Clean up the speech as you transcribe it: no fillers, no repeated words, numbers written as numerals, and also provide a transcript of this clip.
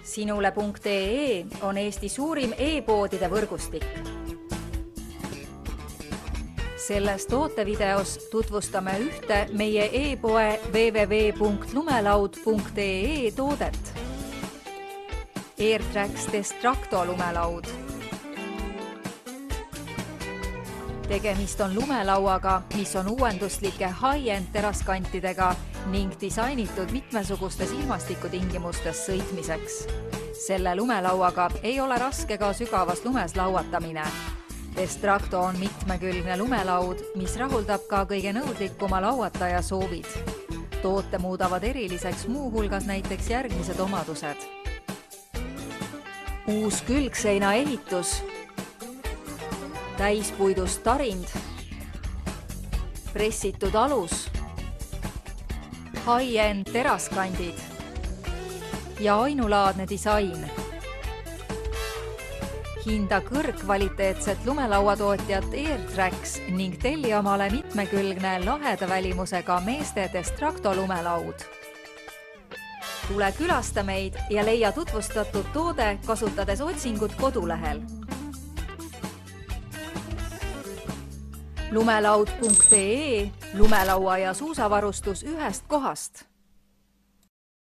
Sinule.ee on Eesti suurim e-poodide võrgustik. Selles tootevideos tutvustame ühte meie e-poe www.lumelaud.ee toodet. AirTrax Destructo lumelaud. Tegemist on lumelauaga, mis on uuenduslike high-end teraskantidega ning disainitud mitmesugustes ilmastikutingimustes sõitmiseks. Selle lumelauaga ei ole raske ka sügavas lumes lauatamine. Destructo on mitmekülgne lumelaud, mis rahuldab ka kõige nõudlikuma lauataja soovid. Toote muudavad eriliseks muu hulgas näiteks järgmised omadused. Uus külgseina ehitus, täispuidust tarind, pressitud alus, high-end teraskandid ja ainulaadne disain. Hinda kõrgkvaliteetset lumelauatootjat AirTrax ning telli omale mitmekülgne laheda välimusega meeste Destructo lumelaud. Tule külasta meid ja leia tutvustatud toode kasutades otsingut kodulehel. Lumelaud.ee, lumelaua ja suusavarustus ühest kohast.